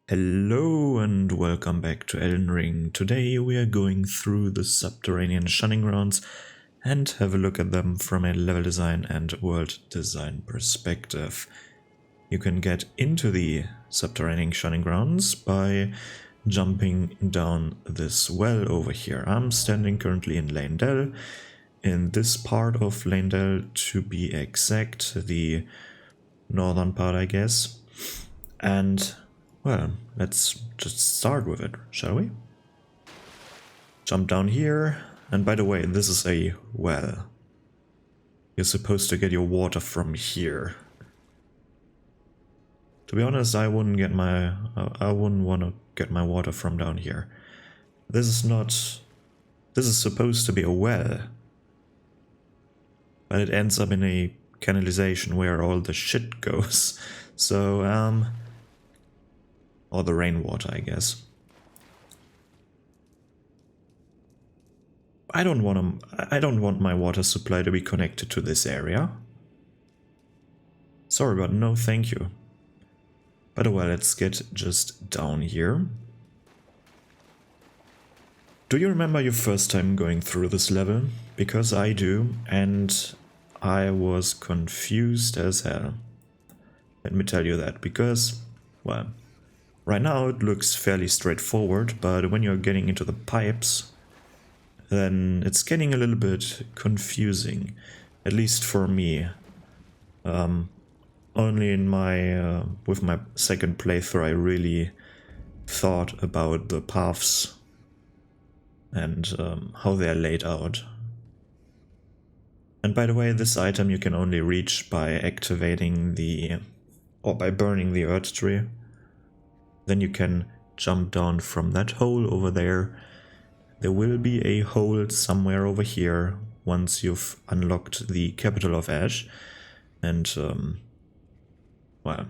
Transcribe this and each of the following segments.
Hello and welcome back to Elden Ring. Today we are going through the Subterranean Shunning-Grounds and have a look at them from a level design and world design perspective. You can get into the Subterranean Shunning-Grounds by jumping down this well over here. I'm standing currently in Leyndell, in this part of Leyndell to be exact, the northern part I guess, and well, let's just start with it, shall we? Jump down here, and by the way, this is a well. You're supposed to get your water from here. To be honest, I wouldn't want to get my water from down here. This is supposed to be a well. But it ends up in a canalization where all the shit goes. So, or the rainwater, I guess. I don't want my water supply to be connected to this area. Sorry, but no thank you. But well, let's get just down here. Do you remember your first time going through this level? Because I do, and I was confused as hell. Let me tell you that, because, well, right now it looks fairly straightforward, but when you're getting into the pipes, then it's getting a little bit confusing, at least for me. Only in my with my second playthrough I really thought about the paths and how they're laid out. And by the way, this item you can only reach by activating or by burning the earth tree. Then you can jump down from that hole over there. There will be a hole somewhere over here once you've unlocked the capital of Ash. And, well,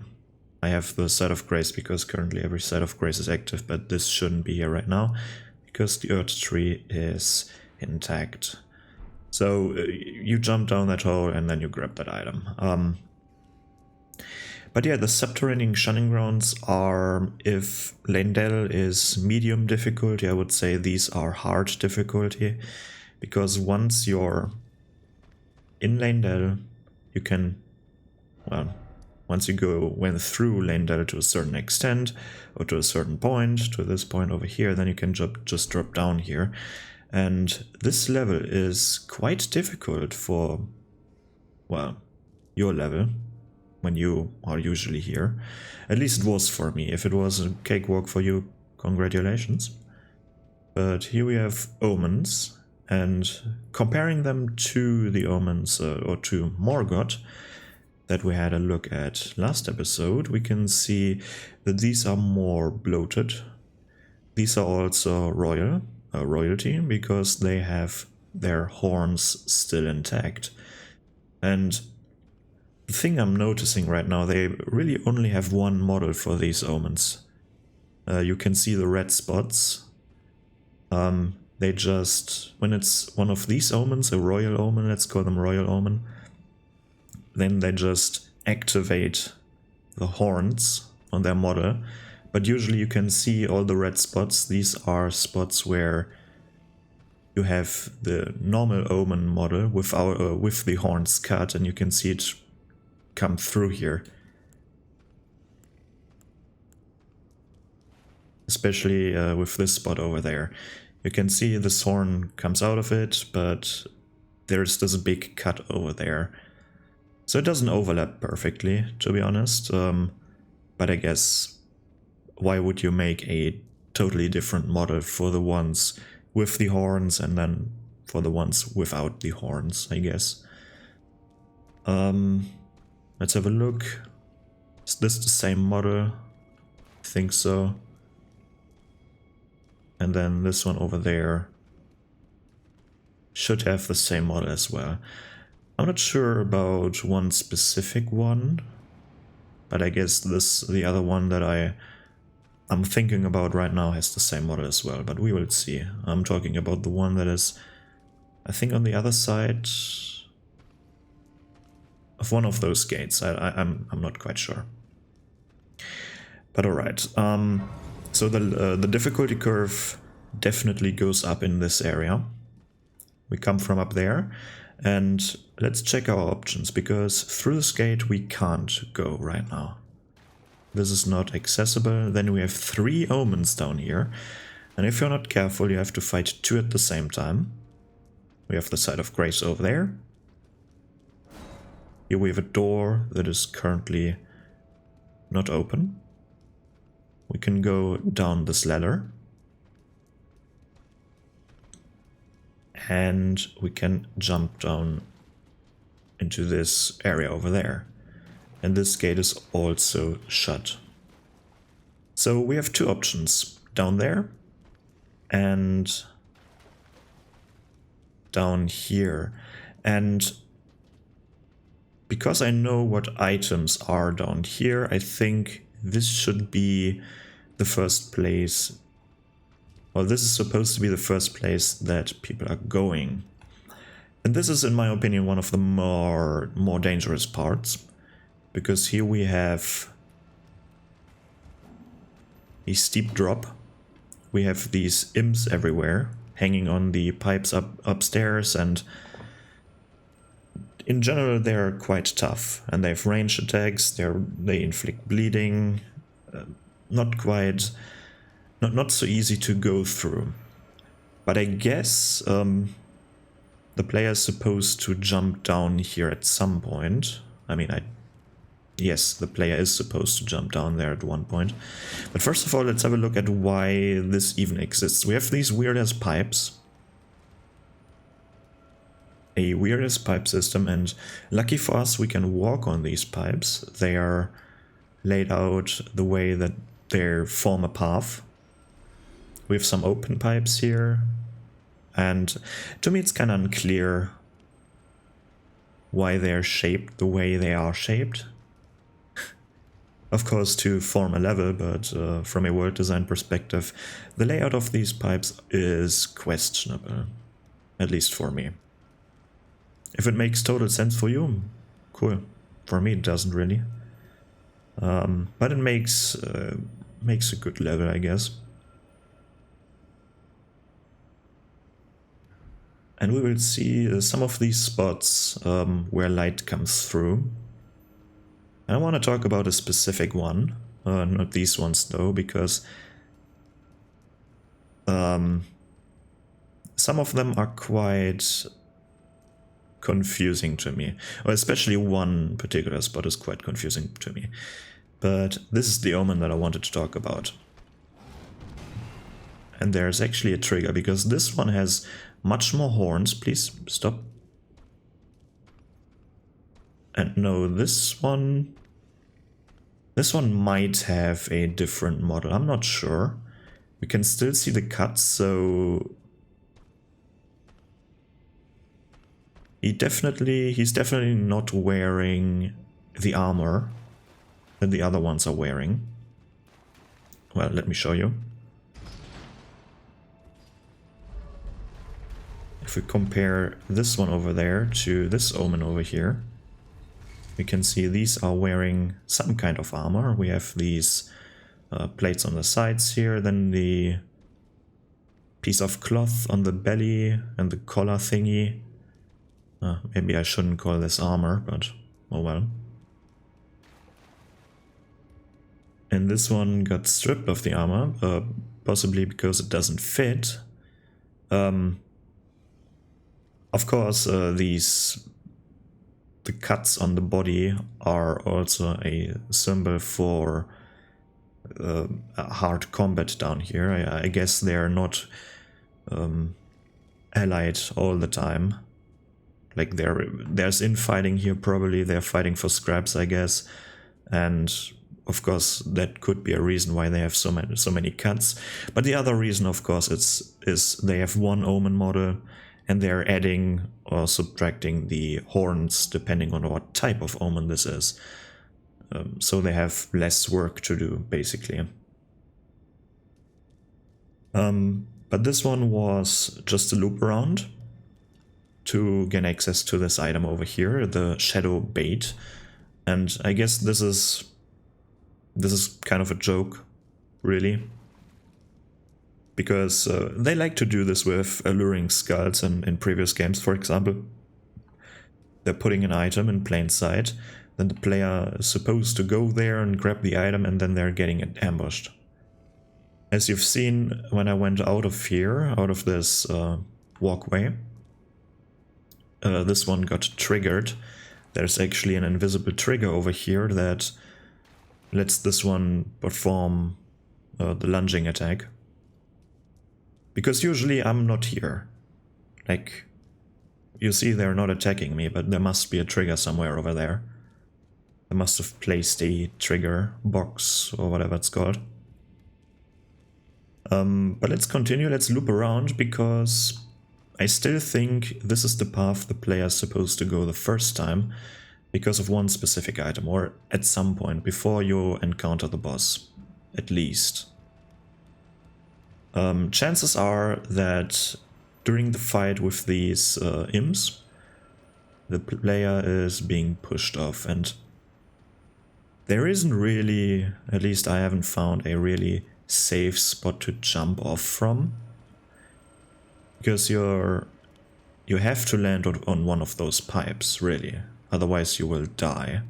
I have the Site of Grace because currently every Site of Grace is active, but this shouldn't be here right now because the earth tree is intact. So you jump down that hole and then you grab that item. But yeah, the Subterranean Shunning-Grounds are, if Leyndell is medium difficulty, I would say these are hard difficulty, because once you're in Leyndell, you can, well, once you went through Leyndell to a certain extent, or to a certain point, to this point over here, then you can just drop down here. And this level is quite difficult for, well, your level. When you are usually here. At least it was for me. If it was a cakewalk for you, congratulations. But here we have omens, and comparing them to the omens, or to Morgoth, that we had a look at last episode, we can see that these are more bloated. These are also royalty, because they have their horns still intact. And the thing I'm noticing right now, they really only have one model for these omens. You can see the red spots. They just, when it's one of these omens, a royal omen, let's call them royal omen, then they just activate the horns on their model. But usually you can see all the red spots. These are spots where you have the normal omen model with the horns cut, and you can see it come through here. Especially with this spot over there. You can see this horn comes out of it, but there's this big cut over there. So it doesn't overlap perfectly, to be honest. But I guess, why would you make a totally different model for the ones with the horns and then for the ones without the horns, I guess. Let's have a look. Is this the same model? I think so. And then this one over there should have the same model as well. I'm not sure about one specific one, but I guess the other one that I'm thinking about right now has the same model as well, but we will see. I'm talking about the one that is, I think, on the other side of one of those gates. I'm not quite sure. But alright, so the difficulty curve definitely goes up in this area. We come from up there, and let's check our options, because through this gate we can't go right now. This is not accessible. Then we have 3 omens down here, and if you're not careful you have to fight 2 at the same time. We have the Site of Grace over there. Here we have a door that is currently not open. We can go down this ladder. And we can jump down into this area over there. And this gate is also shut. So we have 2 options. Down there and down here. And because I know what items are down here, I think this should be the first place. Well, this is supposed to be the first place that people are going. And this is, in my opinion, one of the more dangerous parts. Because here we have a steep drop. We have these imps everywhere, hanging on the pipes upstairs, and in general they're quite tough. And they have range attacks, they inflict bleeding, not so easy to go through. But I guess the player is supposed to jump down here at some point. I mean, yes, the player is supposed to jump down there at one point. But first of all, let's have a look at why this even exists. We have these weird-ass pipes. A weird-ass pipe system, and lucky for us, we can walk on these pipes. They are laid out the way that they form a path. We have some open pipes here, and to me it's kind of unclear why they're shaped the way they are shaped. Of course, to form a level, but from a world design perspective, the layout of these pipes is questionable, at least for me. If it makes total sense for you, cool. For me it doesn't really. But it makes a good level, I guess. And we will see some of these spots where light comes through. And I want to talk about a specific one, not these ones though, because some of them are quite confusing to me. Or especially one particular spot is quite confusing to me. But this is the omen that I wanted to talk about. And there's actually a trigger, because this one has much more horns. Please stop. And no, this one might have a different model. I'm not sure. We can still see the cuts, so he's definitely not wearing the armor that the other ones are wearing. Well, let me show you. If we compare this one over there to this omen over here, we can see these are wearing some kind of armor. We have these plates on the sides here, then the piece of cloth on the belly and the collar thingy. Maybe I shouldn't call this armor, but oh well. And this one got stripped of the armor, possibly because it doesn't fit. Of course, the cuts on the body are also a symbol for hard combat down here. I guess they're not allied all the time. Like there's infighting here, probably they're fighting for scraps, I guess. And of course that could be a reason why they have so many cuts. But the other reason, of course, is they have one omen model, and they're adding or subtracting the horns depending on what type of omen this is. So they have less work to do, basically. But this one was just a loop around to gain access to this item over here, the shadow bait. And I guess this is This is kind of a joke, really. Because they like to do this with alluring skulls in previous games, for example. They're putting an item in plain sight, then the player is supposed to go there and grab the item, and then they're getting ambushed. As you've seen, when I went out of here, out of this walkway, this one got triggered. There's actually an invisible trigger over here that lets this one perform the lunging attack. Because usually I'm not here. Like, you see they're not attacking me, but there must be a trigger somewhere over there. They must have placed a trigger box or whatever it's called. But let's continue, let's loop around, because I still think this is the path the player is supposed to go the first time because of one specific item, or at some point before you encounter the boss, at least. Chances are that during the fight with these imps, the player is being pushed off, and there isn't really, at least I haven't found a really safe spot to jump off from, because you have to land on one of those pipes, really, otherwise you will die.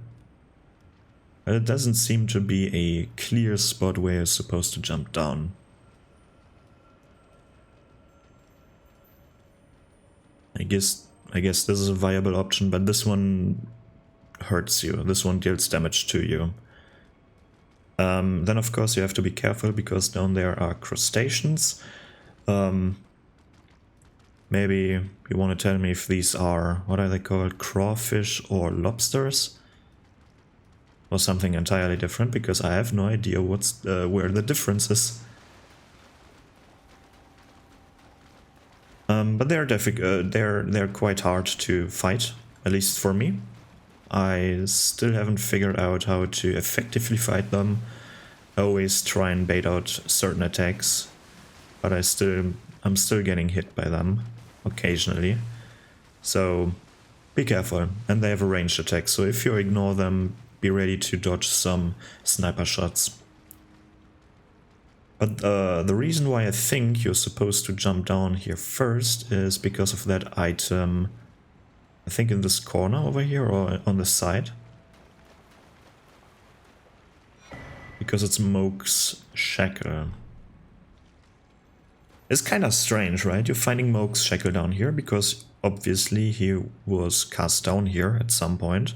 But it doesn't seem to be a clear spot where you're supposed to jump down. I guess this is a viable option, but this one hurts you. This one deals damage to you. Then of course you have to be careful, because down there are crustaceans. Maybe you want to tell me if these are, what are they called, crawfish or lobsters? Or something entirely different, because I have no idea what's where the difference is. But they're quite hard to fight, at least for me. I still haven't figured out how to effectively fight them. I always try and bait out certain attacks, but I'm still getting hit by them occasionally. So be careful, and they have a ranged attack, so if you ignore them, be ready to dodge some sniper shots. But the reason why I think you're supposed to jump down here first is because of that item, I think in this corner over here or on the side. Because it's Moke's shackle. It's kind of strange, right? You're finding Moke's shackle down here because obviously he was cast down here at some point.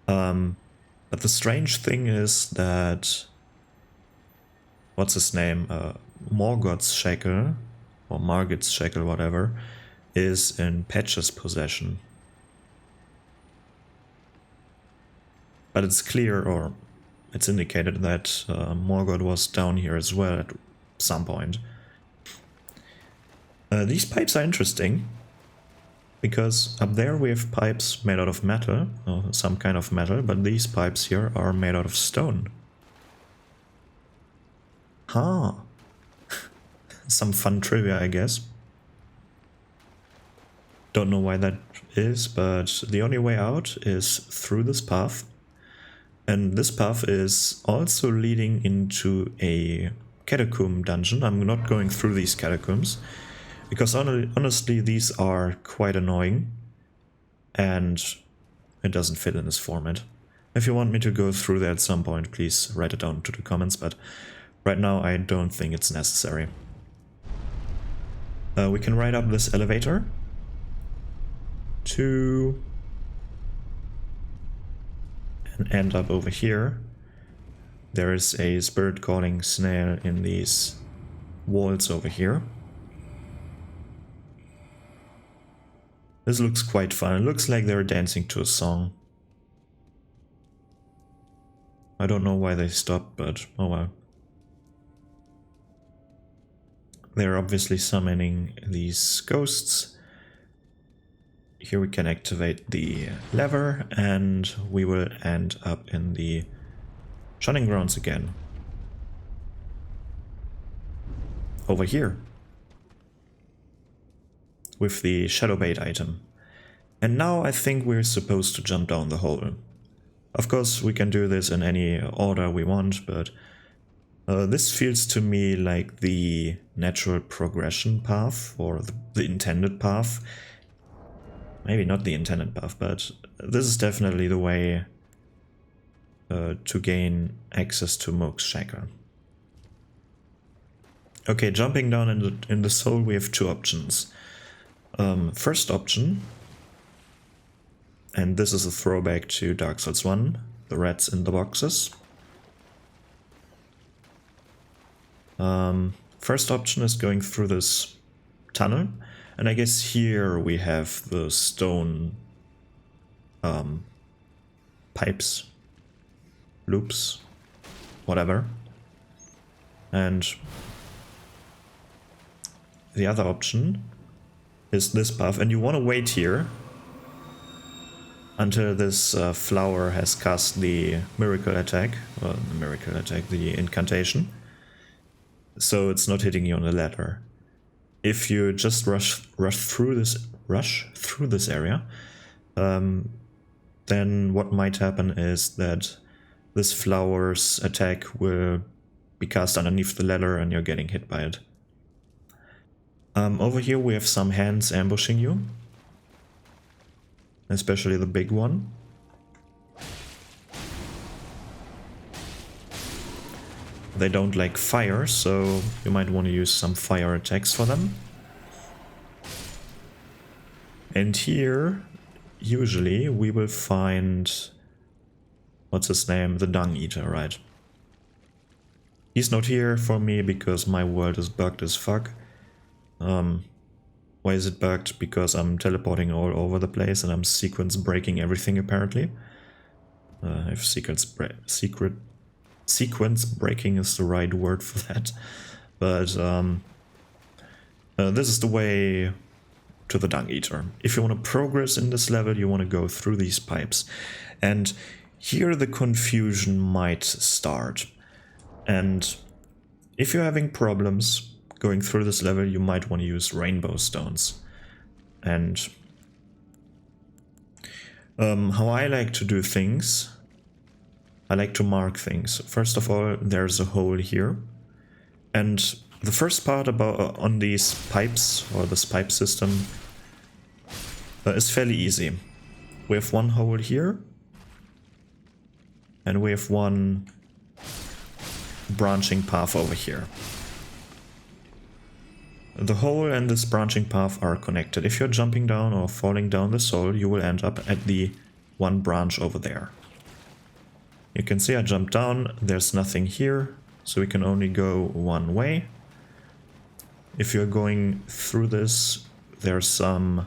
But the strange thing is that, what's his name, Morgoth's shackle, or Margit's shackle, whatever, is in Patch's possession. But it's clear, or it's indicated that Morgoth was down here as well at some point. These pipes are interesting, because up there we have pipes made out of metal, or some kind of metal, but these pipes here are made out of stone. Huh. Some fun trivia, I guess. Don't know why that is, but the only way out is through this path. And this path is also leading into a catacomb dungeon. I'm not going through these catacombs, because honestly these are quite annoying, and it doesn't fit in this format. If you want me to go through there at some point, please write it down to the comments, but right now I don't think it's necessary. We can ride up this elevator to and end up over here. There is a spirit calling snail in these walls over here. This looks quite fun. It looks like they're dancing to a song. I don't know why they stopped, but oh well. They're obviously summoning these ghosts. Here we can activate the lever and we will end up in the Shunning-Grounds again. Over here. With the Shadow Bait item. And now I think we're supposed to jump down the hole. Of course, we can do this in any order we want, but this feels to me like the natural progression path, or the intended path. Maybe not the intended path, but this is definitely the way to gain access to Moog's Shackle. Okay, jumping down in the soul, we have two options. First option, and this is a throwback to Dark Souls 1, the rats in the boxes. First option is going through this tunnel, and I guess here we have the stone pipes, loops, whatever. And the other option is this path, and you want to wait here until this flower has cast the miracle attack, the incantation, so it's not hitting you on the ladder. If you just rush through this area, then what might happen is that this flower's attack will be cast underneath the ladder and you're getting hit by it. Over here we have some hands ambushing you, especially the big one. They don't like fire, so you might want to use some fire attacks for them. And here, usually, we will find... what's his name? The Dung Eater, right? He's not here for me because my world is bugged as fuck. Why is it bugged? Because I'm teleporting all over the place and I'm sequence breaking everything, apparently. If sequence breaking is the right word for that. But this is the way to the Dung Eater. If you want to progress in this level, you want to go through these pipes. And here the confusion might start. And if you're having problems going through this level, you might want to use rainbow stones. And how I like to do things, I like to mark things. First of all, there's a hole here. And the first part about on these pipes, or this pipe system, is fairly easy. We have one hole here. And we have one branching path over here. The hole and this branching path are connected. If you're jumping down or falling down the soul, you will end up at the one branch over there. You can see I jumped down, there's nothing here, so we can only go one way. If you're going through this, there's some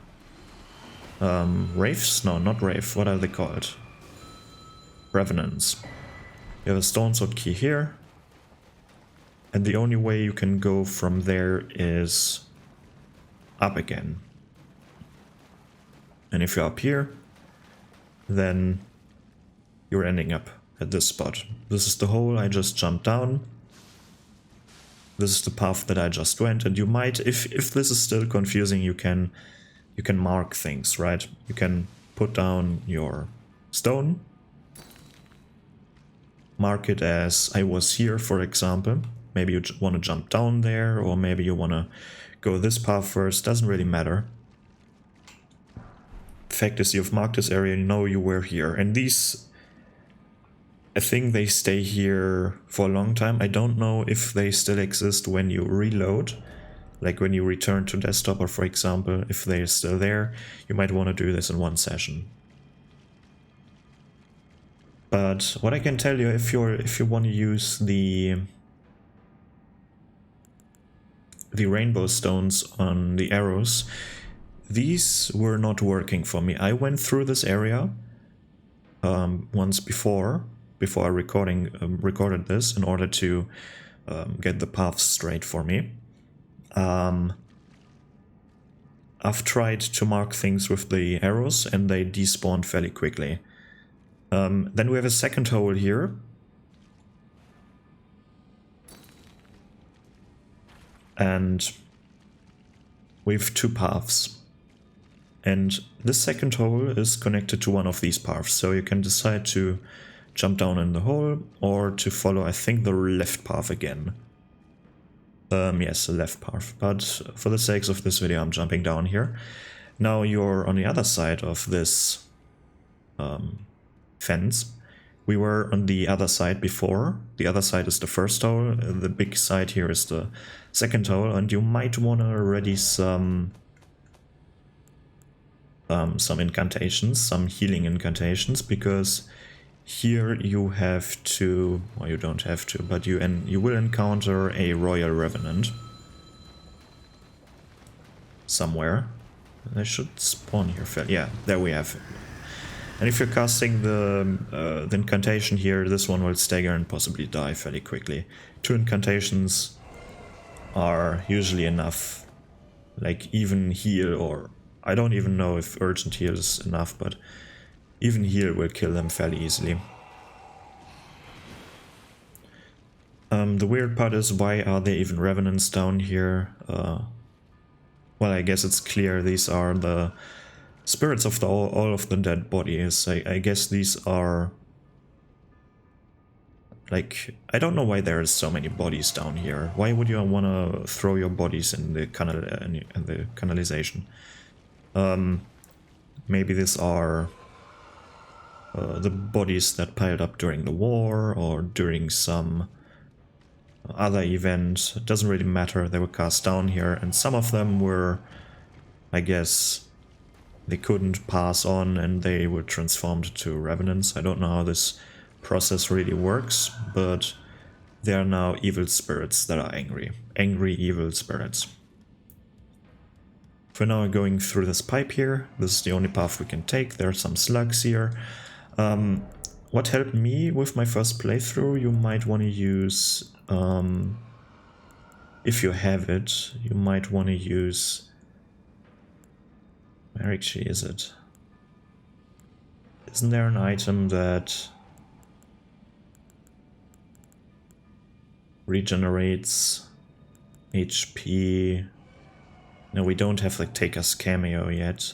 wraiths? No, not wraith, what are they called? Revenants. You have a stone sword key here. And the only way you can go from there is up again. And if you're up here, then you're ending up at this spot. This is the hole I just jumped down. This is the path that I just went, and you might, if this is still confusing, you can mark things, right? You can put down your stone, mark it as I was here, for example. Maybe you want to jump down there, or maybe you want to go this path first, doesn't really matter. Fact is, you've marked this area, you know you were here. And these, I think they stay here for a long time. I don't know if they still exist when you reload, like when you return to desktop, or for example, if they're still there, you might want to do this in one session. But what I can tell you, if you want to use the rainbow stones on the arrows, these were not working for me. I went through this area once before I recorded this in order to get the paths straight for me. I've tried to mark things with the arrows and they despawned fairly quickly. Then we have a second hole here. And we have two paths. And this second hole is connected to one of these paths, so you can decide to jump down in the hole or to follow, I think, the left path again. Yes, the left path, but for the sakes of this video I'm jumping down here. Now you're on the other side of this fence. We were on the other side before. The other side is the first hole, the big side here is the second hole, and you might want to ready some incantations, some healing incantations, because here you have to, well, you don't have to, but you will encounter a Royal Revenant somewhere. They should spawn here. Yeah, there we have it. And if you're casting the incantation here, this one will stagger and possibly die fairly quickly. 2 incantations are usually enough, like even heal, or I don't even know if urgent heal is enough, but even heal will kill them fairly easily. The weird part is, why are there even revenants down here? Well, I guess it's clear these are the spirits of all of the dead bodies. I guess these are... like, I don't know why there are so many bodies down here. Why would you want to throw your bodies in the canalization? Maybe these are the bodies that piled up during the war or during some other event. It doesn't really matter. They were cast down here, and some of them were, I guess, they couldn't pass on and they were transformed to revenants. I don't know how this process really works, but they are now evil spirits that are angry. Angry evil spirits. For now, we're going through this pipe here. This is the only path we can take. There are some slugs here. What helped me with my first playthrough, you might want to use, if you have it, you might want to use... where actually is it? Isn't there an item that regenerates HP? No, we don't have like Taker's Cameo yet.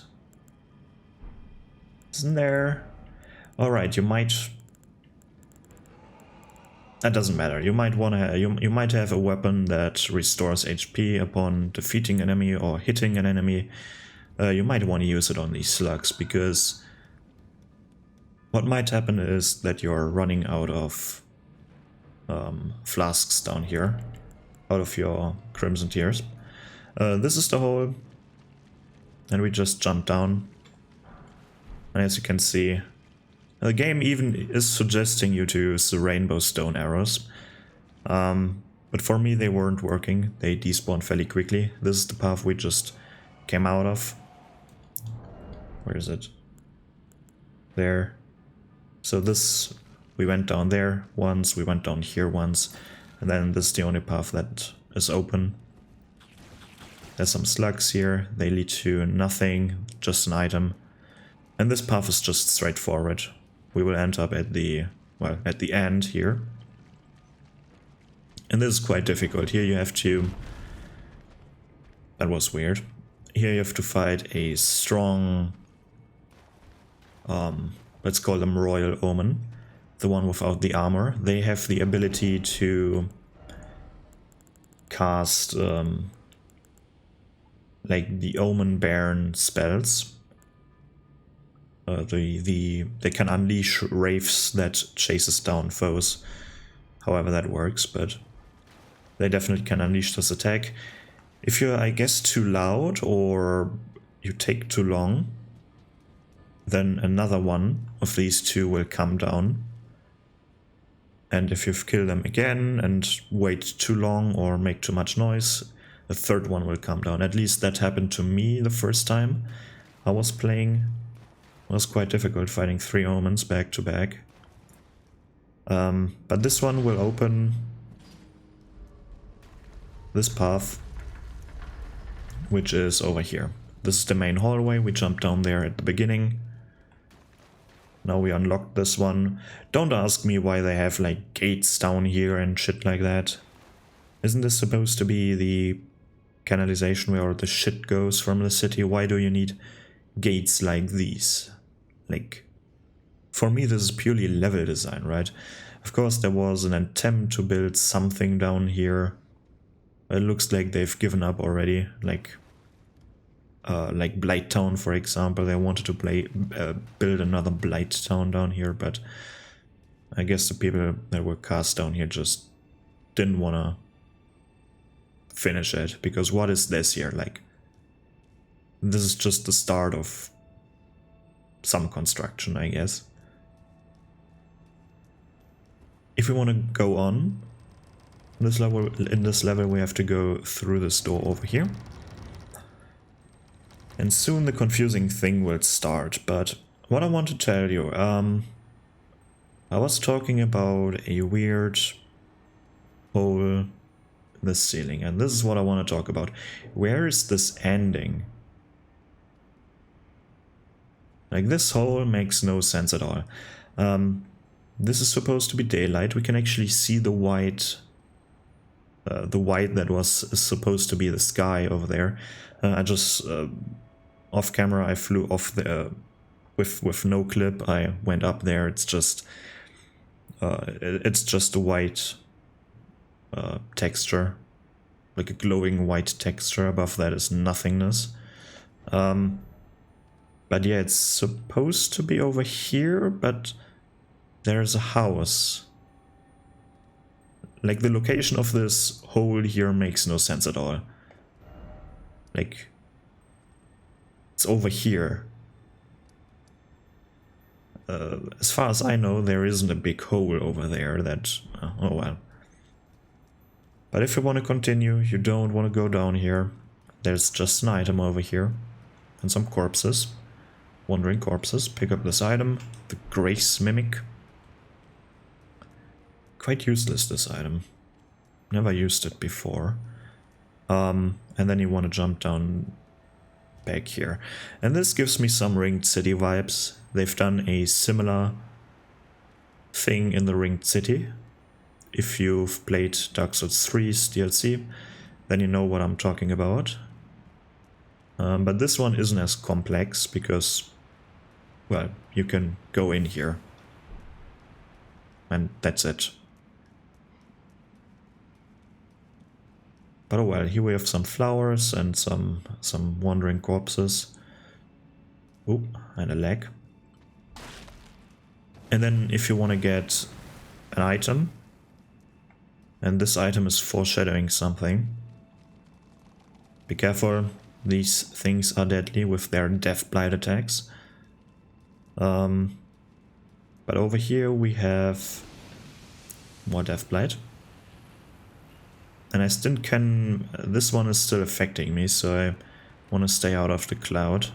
Isn't there? Alright, you might... that doesn't matter. You might want to you might have a weapon that restores HP upon defeating an enemy or hitting an enemy. You might want to use it on these slugs, because what might happen is that you're running out of flasks down here, out of your Crimson Tears. This is the hole, and we just jump down. And as you can see, the game even is suggesting you to use the rainbow stone arrows. But for me they weren't working, they despawned fairly quickly. This is the path we just came out of. Where is it? There. So this, we went down there once, we went down here once, and then this is the only path that is open. There's some slugs here, they lead to nothing, just an item. And this path is just straightforward. We will end up at the, well, at the end here. And this is quite difficult. Here you have to... that was weird. Here you have to fight a strong... let's call them Royal Omen. The one without the armor. They have the ability to cast like the Omen Baron spells. They can unleash wraiths that chases down foes, however that works, but they definitely can unleash this attack. If you're, I guess, too loud or you take too long, then another one of these two will come down. And if you've killed them again and wait too long or make too much noise, the third one will come down. At least that happened to me the first time I was playing. It was quite difficult fighting 3 omens back to back. But this one will open this path, which is over here. This is the main hallway. We jumped down there at the beginning. Now we unlocked this one. Don't ask me why they have like gates down here and shit like that. Isn't this supposed to be the canalization where all the shit goes from the city? Why do you need gates like these. Like, for me this is purely level design, right? Of course there was an attempt to build something down here. It looks like they've given up already, like Blight Town, for example. They wanted to build another Blight Town down here, but I guess the people that were cast down here just didn't want to finish it, because what is this here? Like, this is just the start of some construction, I guess. If we want to go on in this level, we have to go through this door over here. And soon the confusing thing will start. But what I want to tell you, I was talking about a weird hole in the ceiling, and this is what I want to talk about. Where is this ending? Like, this hole makes no sense at all. This is supposed to be daylight. We can actually see the white that was supposed to be the sky over there. I just off camera I flew off the with no clip. I went up there. It's just a white texture, like a glowing white texture. Above that is nothingness. But yeah, it's supposed to be over here, but there's a house. Like, the location of this hole here makes no sense at all. Like, it's over here. As far as I know, there isn't a big hole over there that... oh well. But if you want to continue, you don't want to go down here. There's just an item over here. And some corpses. Wandering corpses. Pick up this item. The Grace Mimic. Quite useless, this item. Never used it before. And then you want to jump down back here. And this gives me some Ringed City vibes. They've done a similar thing in the Ringed City. If you've played Dark Souls 3's DLC, then you know what I'm talking about. But this one isn't as complex because, well, you can go in here. And that's it. But oh well, here we have some flowers and some wandering corpses. Oop, and a leg. And then if you want to get an item, and this item is foreshadowing something, be careful, these things are deadly with their Death Blight attacks. But over here we have more Death Blight. And I still can... this one is still affecting me, so I want to stay out of the cloud.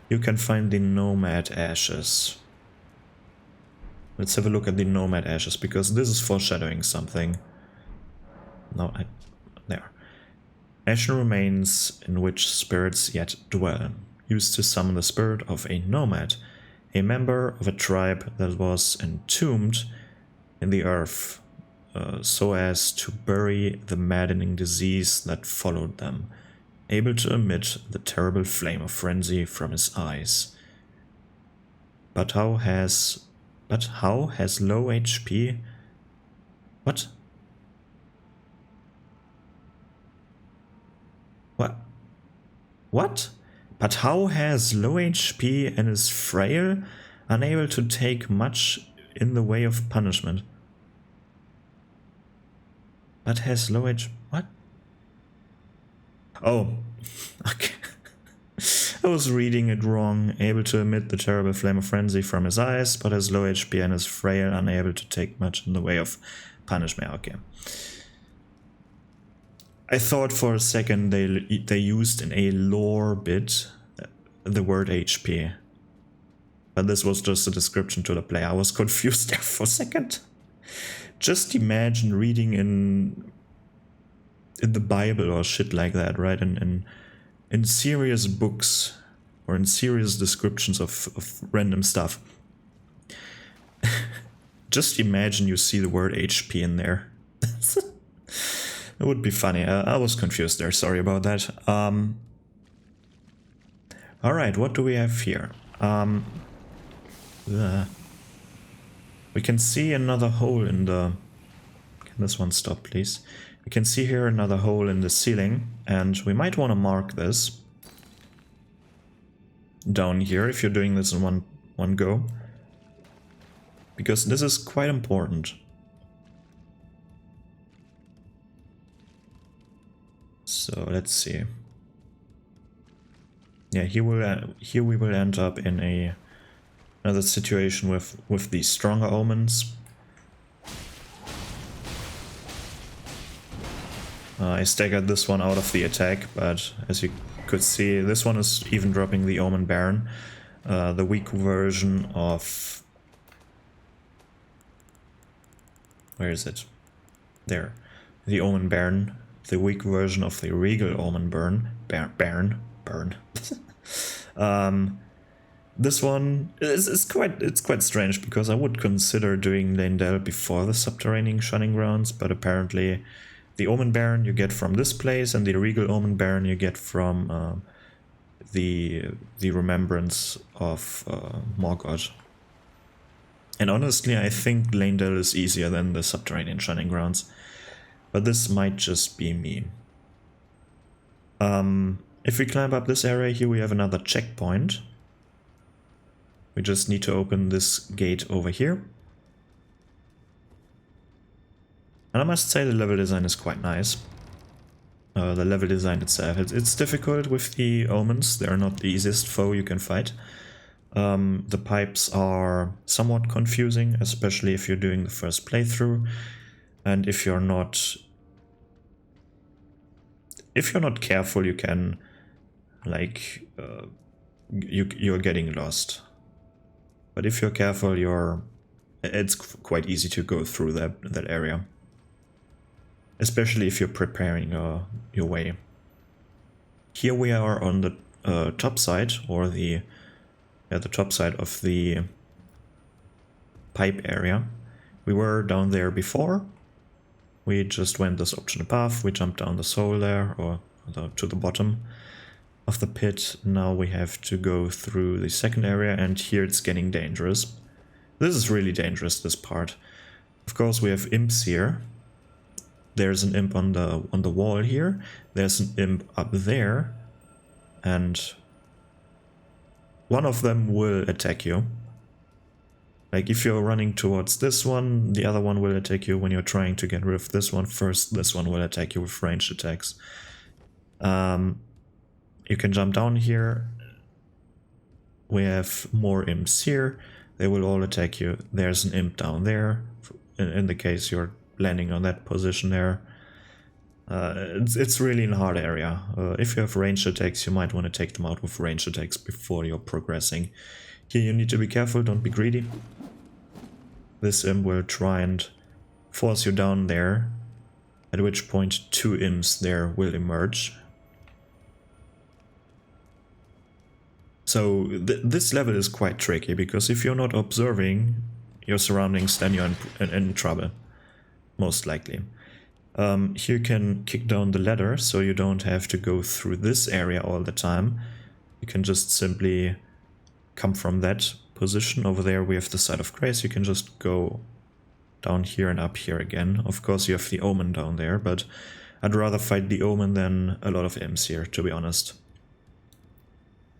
You can find the Nomad Ashes. Let's have a look at the Nomad Ashes, because this is foreshadowing something. No, there. Ashen remains in which spirits yet dwell. Used to summon the spirit of a nomad, a member of a tribe that was entombed in the earth, so as to bury the maddening disease that followed them, able to emit the terrible flame of frenzy from his eyes. But how has low HP... What? What? What? But how has low HP and is frail, unable to take much in the way of punishment? But has low HP... What? Oh, okay. I was reading it wrong. Able to emit the terrible flame of frenzy from his eyes, but has low HP and is frail, unable to take much in the way of punishment. Okay. I thought for a second they used in a lore bit the word HP. But this was just a description to the player. I was confused there for a second. Just imagine reading in the Bible or shit like that, right? In serious books or in serious descriptions of random stuff. Just imagine you see the word HP in there. It would be funny. I was confused there. Sorry about that. Alright, what do we have here? We can see another hole in the... Can this one stop, please? We can see here another hole in the ceiling, and we might want to mark this down here if you're doing this in one go. Because this is quite important. So let's see. Yeah, here we will end up in another situation with these stronger omens. I staggered this one out of the attack, but as you could see, this one is even dropping the Omen Baron, the weak version of... Where is it? There. The Omen Baron, the weak version of the Regal Omen Baron. This one is quite strange, because I would consider doing Leyndell before the Subterranean Shunning-Grounds, but apparently the Omen Baron you get from this place, and the Regal Omen Baron you get from the Remembrance of Morgoth. And honestly, I think Leyndell is easier than the Subterranean Shunning-Grounds, but this might just be me. If we climb up this area here, we have another checkpoint. We just need to open this gate over here. And I must say the level design is quite nice. The level design itself, it's difficult with the omens, they're not the easiest foe you can fight. The pipes are somewhat confusing, especially if you're doing the first playthrough, and if you're not careful, you can you're getting lost. But if you're careful, it's quite easy to go through that area. Especially if you're preparing your way. Here we are on the top side, or the top side of the pipe area. We were down there before. We just went this optional path. We jumped down this hole there, or to the bottom of the pit. Now we have to go through the second area, and here it's getting dangerous. This is really dangerous, this part. Of course, we have imps here. There's an imp on the wall here. There's an imp up there, and one of them will attack you. Like if you're running towards this one, the other one will attack you. When you're trying to get rid of this one first, this one will attack you with ranged attacks. You can jump down here. We have more imps here. They will all attack you. There's an imp down there, in the case you're landing on that position there. It's really a hard area. If you have ranged attacks, you might want to take them out with ranged attacks before you're progressing. Here you need to be careful, don't be greedy. This imp will try and force you down there, at which point two imps there will emerge. So this level is quite tricky, because if you're not observing your surroundings, then you're in trouble. Most likely. Here you can kick down the ladder, so you don't have to go through this area all the time. You can just simply come from that position. Over there we have the Site of Grace. You can just go down here and up here again. Of course you have the Omen down there, but I'd rather fight the Omen than a lot of imps here, to be honest.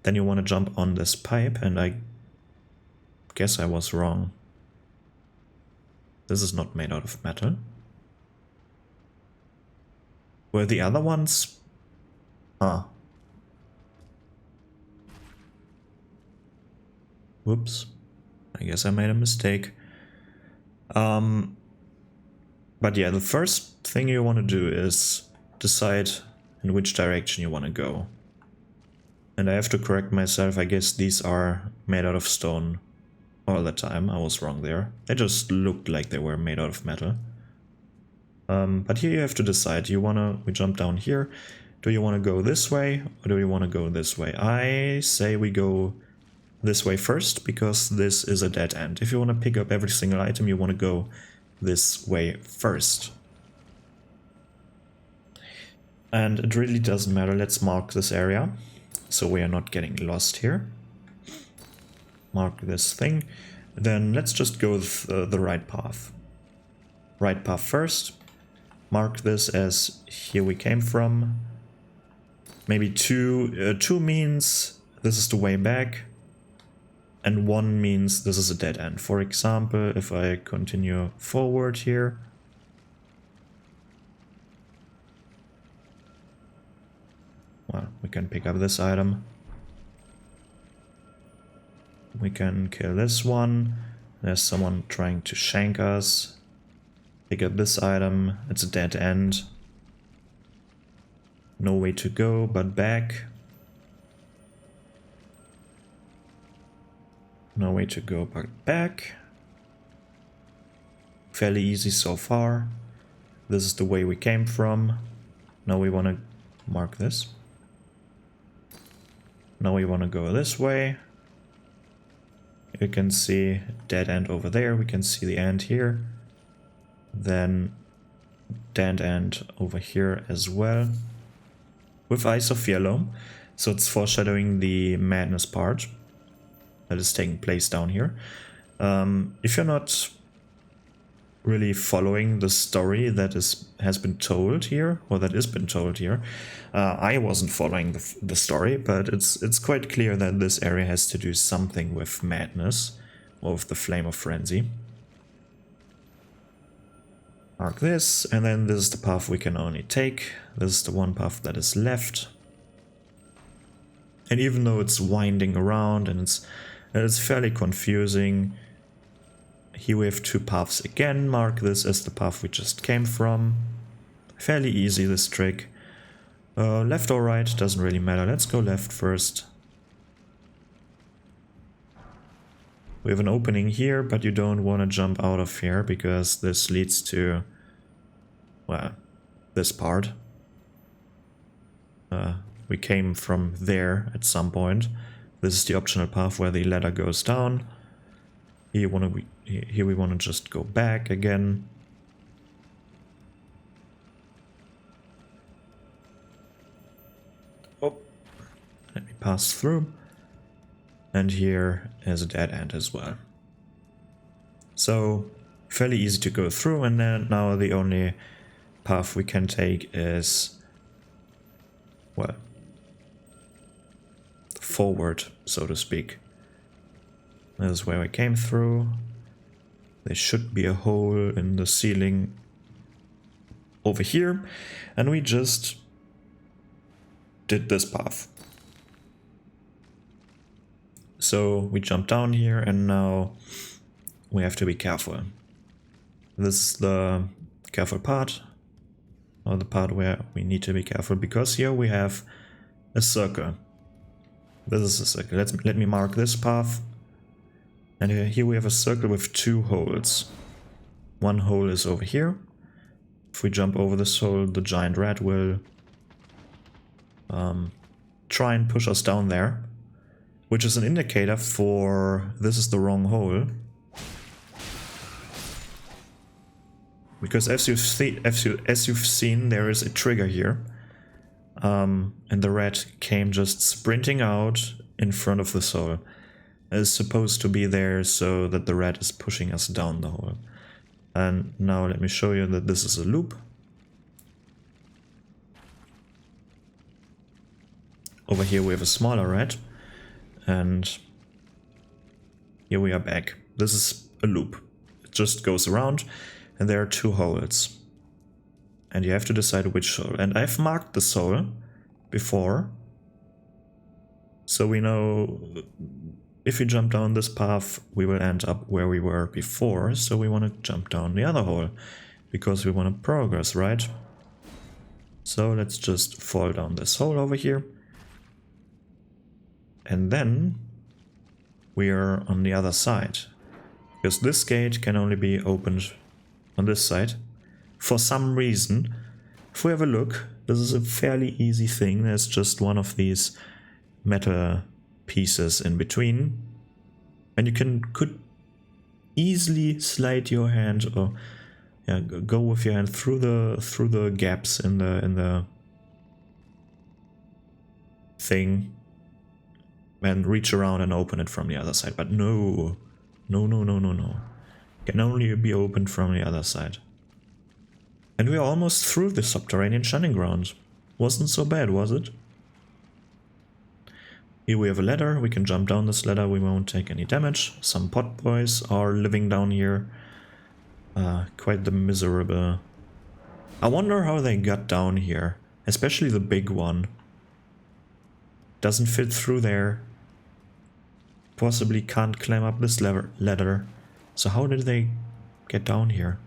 Then you want to jump on this pipe, and I guess I was wrong. This is not made out of metal. Were the other ones? Ah. Whoops. I guess I made a mistake. But yeah, the first thing you want to do is decide in which direction you want to go. And I have to correct myself, I guess these are made out of stone all the time. I was wrong there. They just looked like they were made out of metal. But here you have to decide. We jump down here. Do you want to go this way, or do you want to go this way? I say we go this way first, because this is a dead end. If you want to pick up every single item, you want to go this way first. And it really doesn't matter. Let's mark this area. so we are not getting lost here. Mark this thing. Then let's just go the right path. Right path first. Mark this as here we came from. Maybe 2 means this is the way back. And 1 means this is a dead end. For example, if I continue forward here. Well, we can pick up this item. We can kill this one. There's someone trying to shank us. Pick up this item. It's a dead end. No way to go but back. No way to go but back. Fairly easy so far. This is the way we came from. Now we want to mark this. Now we want to go this way. You can see dead end over there. We can see the end here. Then dead end over here as well. With Eyes of Yellow. So it's foreshadowing the madness part that is taking place down here. If you're not really following the story that has been told here, or that is been told here, I wasn't following the story, but it's quite clear that this area has to do something with madness, or with the Flame of Frenzy. Mark this, and then this is the path we can only take. This is the one path that is left. And even though it's winding around and it's fairly confusing, here we have 2 paths again. Mark this as the path we just came from. Fairly easy, this trick. Left or right, doesn't really matter. Let's go left first. We have an opening here, but you don't want to jump out of here because this leads to, well, this part. We came from there at some point. This is the optional path where the ladder goes down. Here we want to just go back again. Oh, let me pass through. And here is a dead end as well. So fairly easy to go through, and then now the only path we can take is, well, forward, so to speak. This is where we came through. There should be a hole in the ceiling over here, and we just did this path. So we jump down here, and now we have to be careful. This is the careful part, or the part where we need to be careful, because here we have a circle. This is a circle. Let me mark this path. And here we have a circle with 2 holes. One hole is over here. If we jump over this hole, the giant rat will try and push us down there, which is an indicator for this is the wrong hole. Because as you've seen, there is a trigger here. And the rat came just sprinting out in front of this hole. Is supposed to be there so that the rat is pushing us down the hole. And now let me show you that this is a loop. Over here we have a smaller rat, and here we are back. This is a loop. It just goes around, and there are 2 holes. And you have to decide which hole. And I've marked this hole before, so we know if we jump down this path, we will end up where we were before, so we want to jump down the other hole, because we want to progress, right? So let's just fall down this hole over here. And then we are on the other side, because this gate can only be opened on this side. For some reason, if we have a look, this is a fairly easy thing. There's just one of these metal pieces in between, and you could easily slide your hand, or go with your hand through the gaps in the thing, and reach around and open it from the other side. But no. No, no, no, no, no. Can only be opened from the other side. And we are almost through the Subterranean Shunning-Grounds. Wasn't so bad, was it? Here we have a ladder. We can jump down this ladder. We won't take any damage. Some pot boys are living down here. Quite the miserable. I wonder how they got down here. Especially the big one. Doesn't fit through there. Possibly can't climb up this ladder. So how did they get down here?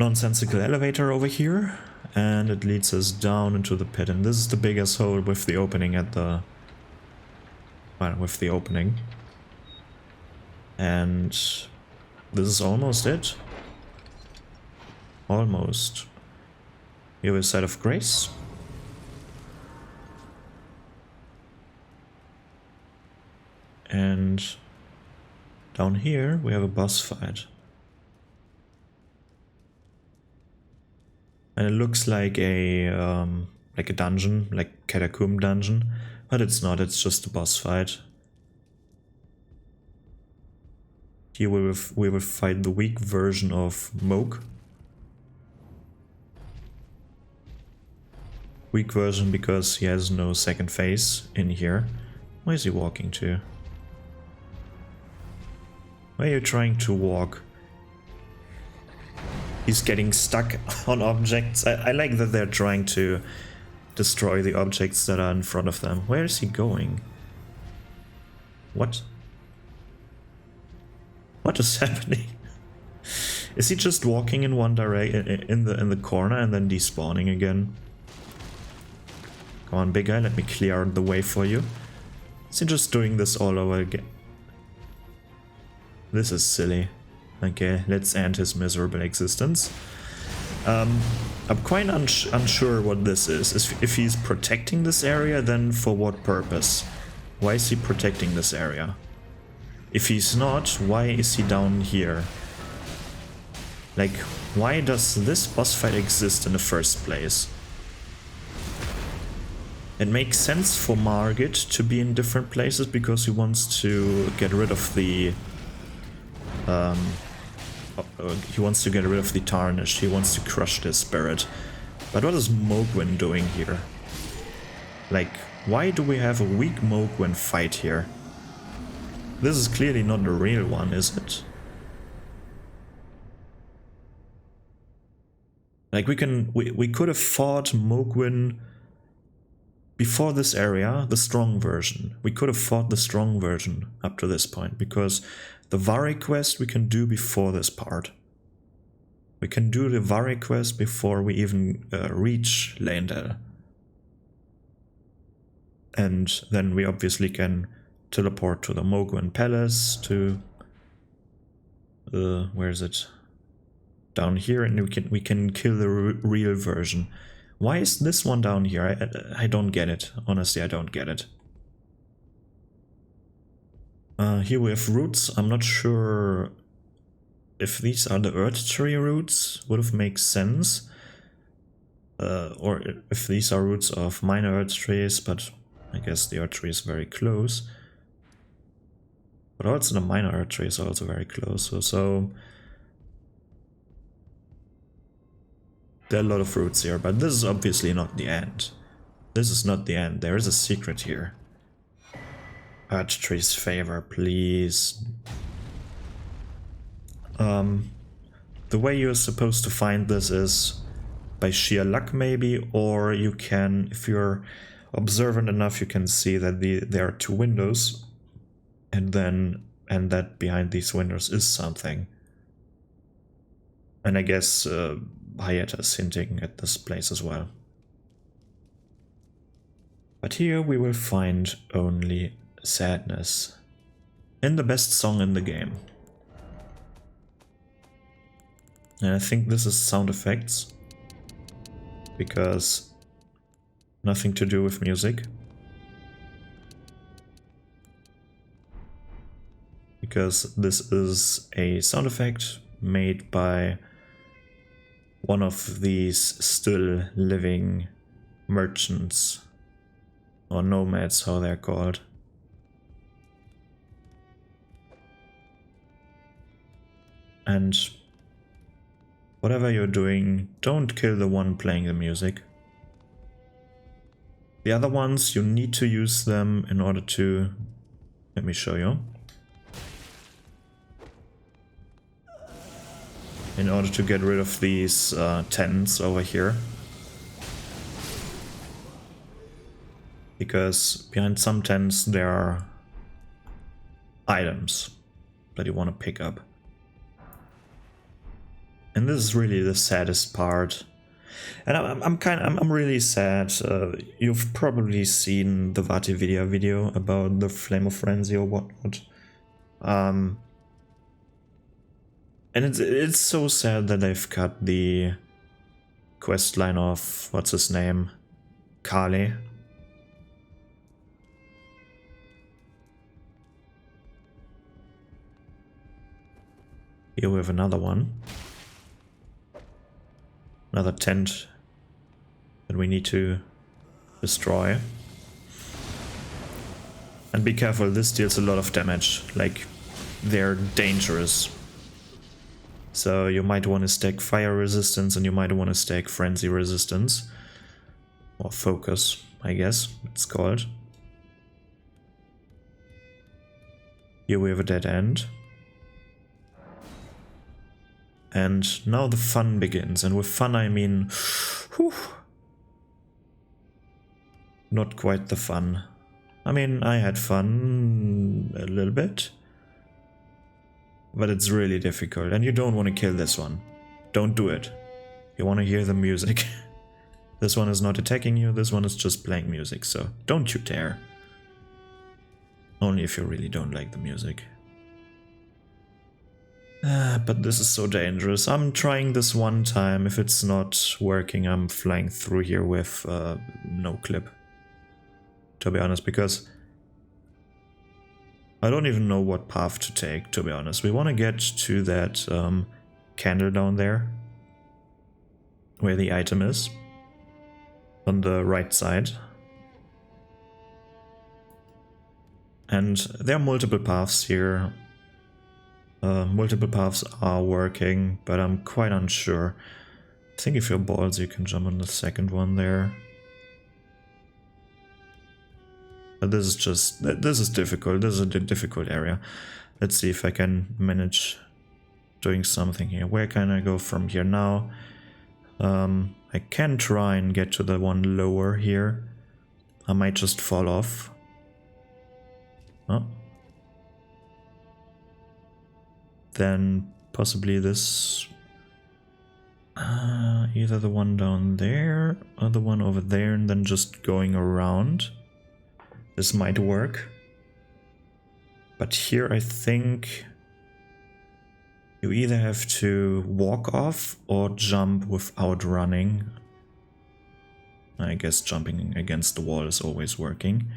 Nonsensical elevator over here. And it leads us down into the pit. And this is the biggest hole with the opening at the... well, with the opening. And this is almost it. Almost. Here we have a site of grace. And down here we have a boss fight. And it looks like a dungeon, like catacomb dungeon, but it's not, it's just a boss fight. Here we will fight the weak version of Moog. Weak version because he has no second phase in here. Where is he walking to? Where are you trying to walk? He's getting stuck on objects. I like that they're trying to destroy the objects that are in front of them. Where is he going? What? What is happening? Is he just walking in one direction in the corner and then despawning again? Come on, big guy, let me clear the way for you. Is he just doing this all over again? This is silly. Okay, let's end his miserable existence. I'm quite unsure what this is. If he's protecting this area, then for what purpose? Why is he protecting this area? If he's not, why is he down here? Like, why does this boss fight exist in the first place? It makes sense for Margit to be in different places because he wants to get rid of the... he wants to get rid of the Tarnished, he wants to crush their spirit. But what is Mogwin doing here? Like, why do we have a weak Mogwin fight here? This is clearly not the real one, is it? Like, we could have fought Mogwin before this area, the strong version. We could have fought the strong version up to this point, because the Vari quest we can do before this part. We can do the Vari quest before we even reach Leyndell. And then we obviously can teleport to the Mogwin Palace, to... where is it? Down here, and we can kill the real version. Why is this one down here? I don't get it. Honestly, I don't get it. Here we have roots. I'm not sure if these are the Earth Tree roots. Would have made sense. Or if these are roots of minor Earth Trees, but I guess the Earth Tree is very close. But also the minor Earth Tree is also very close. So there are a lot of roots here, but this is obviously not the end. This is not the end. There is a secret here. Earth Tree's favor, please. The way you're supposed to find this is by sheer luck maybe, or you can, if you're observant enough, you can see that there are two windows, and that behind these windows is something. And I guess Hayata is hinting at this place as well. But here we will find only sadness. In the best song in the game. And I think this is sound effects. Because nothing to do with music. Because this is a sound effect made by one of these still living merchants Or nomads, how they're called. And whatever you're doing, don't kill the one playing the music. The other ones, you need to use them in order to... Let me show you. In order to get rid of these tents over here. Because behind some tents there are items that you want to pick up. And this is really the saddest part. And I'm really sad. You've probably seen the Vati video about the Flame of Frenzy or whatnot. And it's so sad that they've cut the quest line of, what's his name, Kale. Here we have another one. Another tent that we need to destroy. And be careful, this deals a lot of damage. Like, they're dangerous. So you might want to stack fire resistance and you might want to stack frenzy resistance. Or focus, I guess it's called. Here we have a dead end. And now the fun begins, and with fun I mean, whew, not quite the fun. I mean, I had fun a little bit, but it's really difficult, and you don't want to kill this one. Don't do it. You want to hear the music. This one is not attacking you, this one is just playing music, so don't you dare. Only if you really don't like the music. But this is so dangerous. I'm trying this one time. If it's not working, I'm flying through here with no clip. To be honest, because I don't even know what path to take, to be honest. We want to get to that candle down there, where the item is, on the right side. And there are multiple paths here. Multiple paths are working, but I'm quite unsure. I think if you're balls, you can jump on the second one there. But this is difficult. This is a difficult area. Let's see if I can manage doing something here. Where can I go from here now? I can try and get to the one lower here. I might just fall off. Oh. Then possibly this, either the one down there or the one over there, and then just going around. This might work. But here I think you either have to walk off or jump without running. I guess jumping against the wall is always working.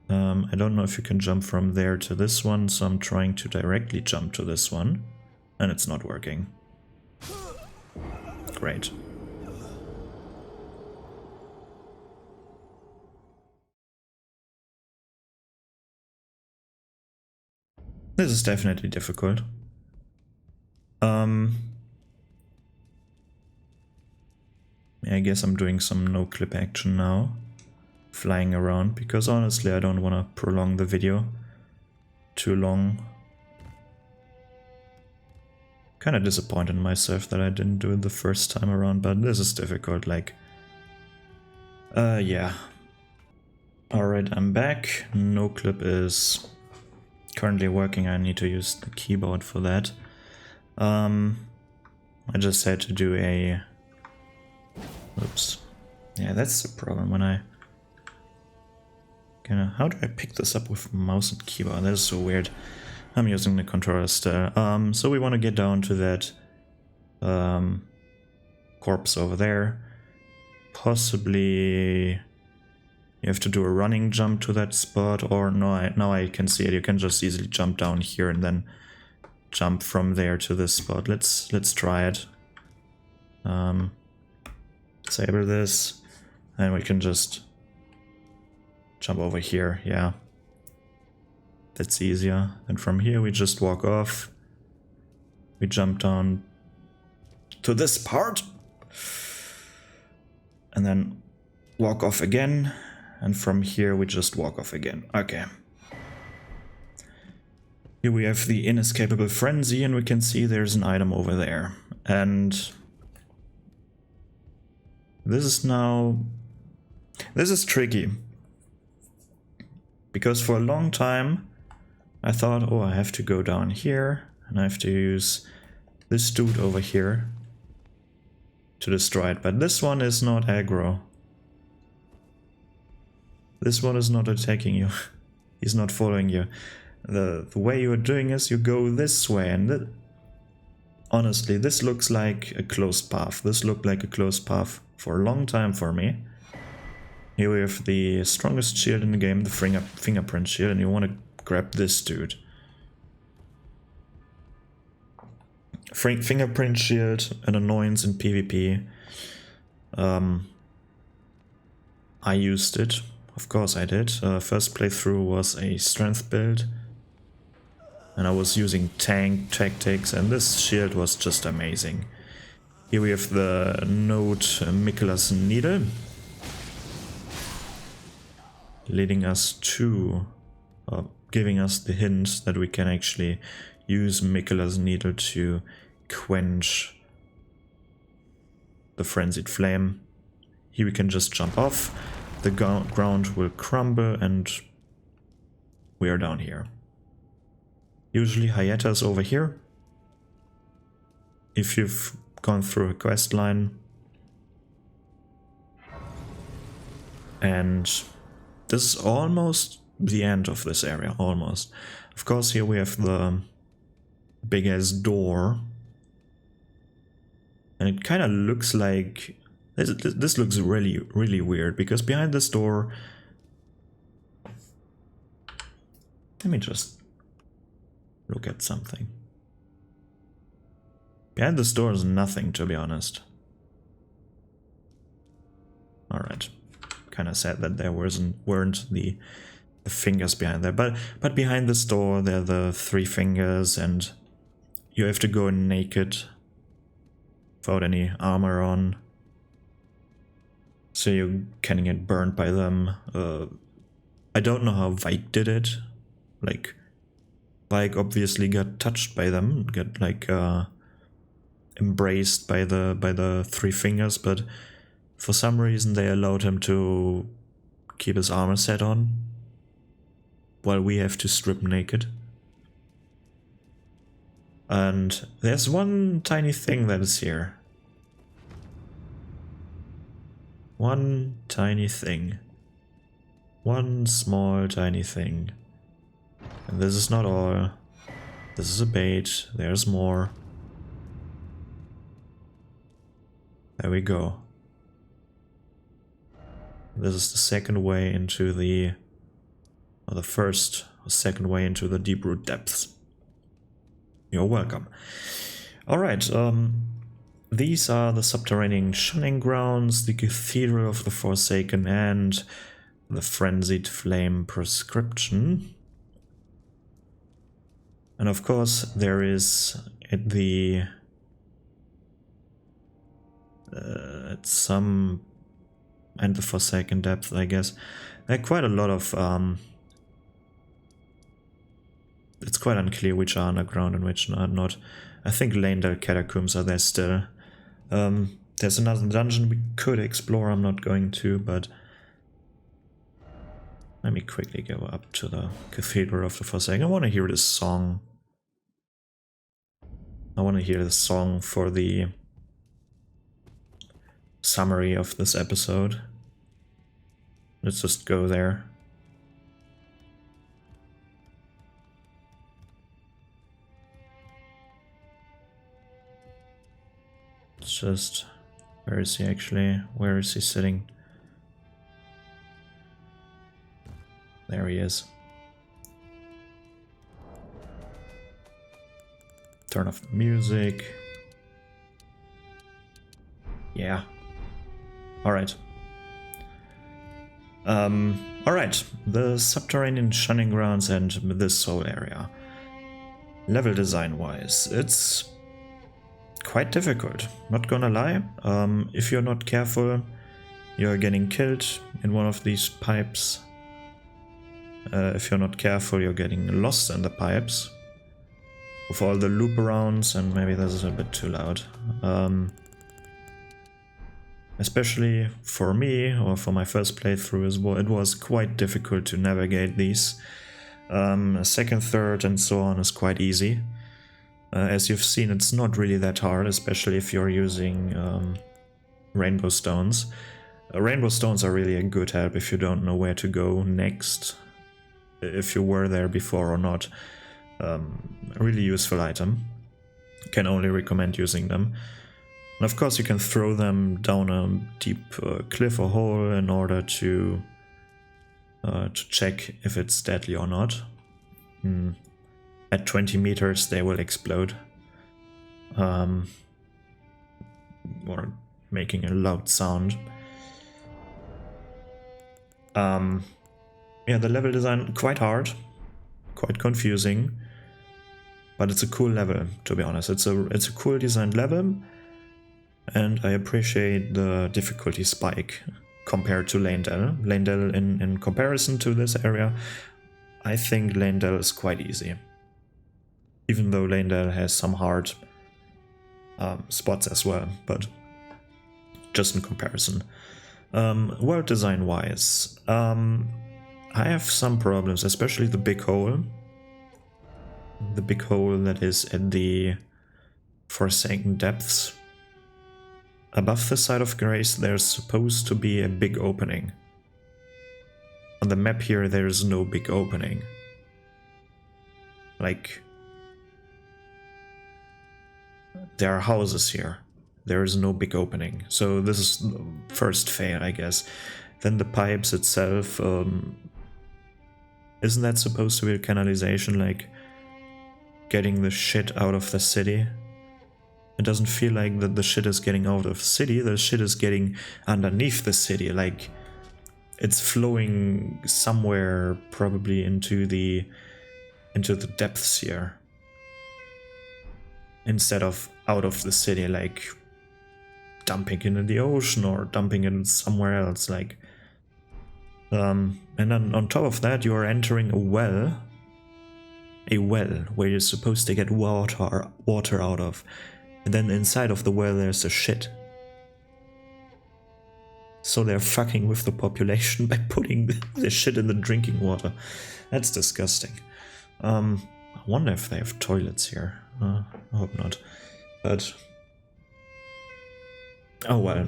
I don't know if you can jump from there to this one, so I'm trying to directly jump to this one, and it's not working. Great. This is definitely difficult. I guess I'm doing some no-clip action now. Flying around, because honestly I don't want to prolong the video too long. Kind of disappointed in myself that I didn't do it the first time around, but this is difficult, like... yeah. Alright, I'm back. No clip is currently working. I need to use the keyboard for that. I just had to do a... Oops. Yeah, that's the problem when I... How do I pick this up with mouse and keyboard? That is so weird. I'm using the controller still. So we want to get down to that corpse over there. Possibly you have to do a running jump to that spot, or no, now I can see it. You can just easily jump down here and then jump from there to this spot. Let's try it. Disable this, and we can just jump over here, yeah. That's easier. And from here we just walk off. We jump down to this part. And then walk off again. And from here we just walk off again. Okay. Here we have the inescapable frenzy, and we can see there's an item over there. And this is tricky. Because for a long time I thought, oh, I have to go down here and I have to use this dude over here to destroy it. But this one is not aggro. This one is not attacking you. He's not following you. The way you are doing is you go this way, and honestly, this looks like a closed path. This looked like a closed path for a long time for me. Here we have the strongest shield in the game, the fingerprint shield, and you want to grab this dude. Fingerprint shield, an annoyance in PvP. I used it, of course I did. First playthrough was a strength build, and I was using tank tactics, and this shield was just amazing. Here we have the node Mikula's Needle, leading us to, giving us the hint that we can actually use Mikula's Needle to quench the frenzied flame. Here we can just jump off, the ground will crumble, and we are down here. Usually Hayata is over here. If you've gone through a quest line. And this is almost the end of this area, almost. Of course, here we have the big ass door. And it kind of looks like... This looks really, really weird, because behind this door... Let me just look at something. Behind this door is nothing, to be honest. Alright. Kind of sad that there weren't the fingers behind there. But behind this door there are the 3 fingers, and you have to go naked without any armor on. So you can get burned by them. I don't know how Vike did it. Like, Vike obviously got touched by them, got like embraced by the 3 fingers, but for some reason they allowed him to keep his armor set on, while we have to strip naked. And there's one tiny thing that is here. One tiny thing. One small tiny thing. And this is not all. This is a bait. There's more. There we go. This is the second way into the... or the first or second way into the deep root depths. You're welcome. Alright, these are the Subterranean Shunning-Grounds, the Cathedral of the Forsaken, and the Frenzied Flame Prescription. And of course there is at the... at some... and the Forsaken Depth, I guess. There are quite a lot of... it's quite unclear which are underground and which are not. I think Leyndell catacombs are there still. There's another dungeon we could explore, I'm not going to, but... let me quickly go up to the Cathedral of the Forsaken. I want to hear this song. I want to hear the song for the summary of this episode. Let's just go there. It's just... where is he actually? Where is he sitting? There he is. Turn off the music. Yeah. Alright. Alright, the Subterranean Shunning-Grounds and this whole area. Level design wise, it's quite difficult, not gonna lie. If you're not careful, you're getting killed in one of these pipes. If you're not careful, you're getting lost in the pipes. With all the loop arounds, and maybe this is a bit too loud. Especially for me, or for my first playthrough as well, it was quite difficult to navigate these. Second, third, and so on is quite easy. As you've seen, it's not really that hard, especially if you're using rainbow stones. Rainbow stones are really a good help if you don't know where to go next, if you were there before or not. A really useful item. Can only recommend using them. And of course you can throw them down a deep cliff or hole in order to check if it's deadly or not. At 20 meters they will explode. Or making a loud sound. Yeah, the level design quite hard, quite confusing, but it's a cool level, to be honest. It's a cool designed level, and I appreciate the difficulty spike compared to Leyndell. Leyndell, in comparison to this area, I think Leyndell is quite easy. Even though Leyndell has some hard spots as well, but just in comparison. World design wise, I have some problems, especially the big hole. The big hole that is at the Forsaken Depths. Above the site of grace there's supposed to be a big opening. On the map here there's no big opening. Like, there are houses here. There is no big opening. So this is the first fail, I guess. Then the pipes itself, isn't that supposed to be a canalization, like getting the shit out of the city? It doesn't feel like that the shit is getting out of the city, the shit is getting underneath the city, like it's flowing somewhere probably into the depths here. Instead of out of the city, like dumping it in the ocean or dumping it somewhere else, like and then on top of that you are entering a well where you're supposed to get water out of, and then inside of the well there's a shit. So they're fucking with the population by putting the shit in the drinking water. That's disgusting. I wonder if they have toilets here. I hope not. But oh well.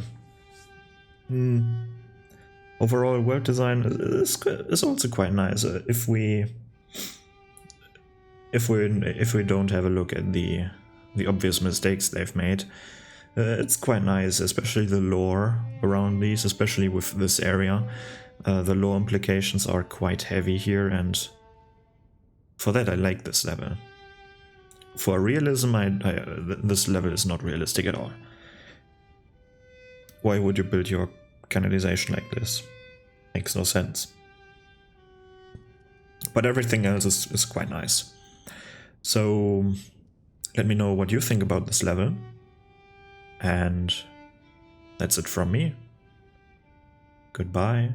Overall, world design is also quite nice. If we don't have a look at the obvious mistakes they've made, it's quite nice, especially the lore around these, especially with this area. The lore implications are quite heavy here, and for that I like this level. For realism, this level is not realistic at all. Why would you build your canalization like this? Makes no sense. But everything else is quite nice. So let me know what you think about this level. And that's it from me. Goodbye.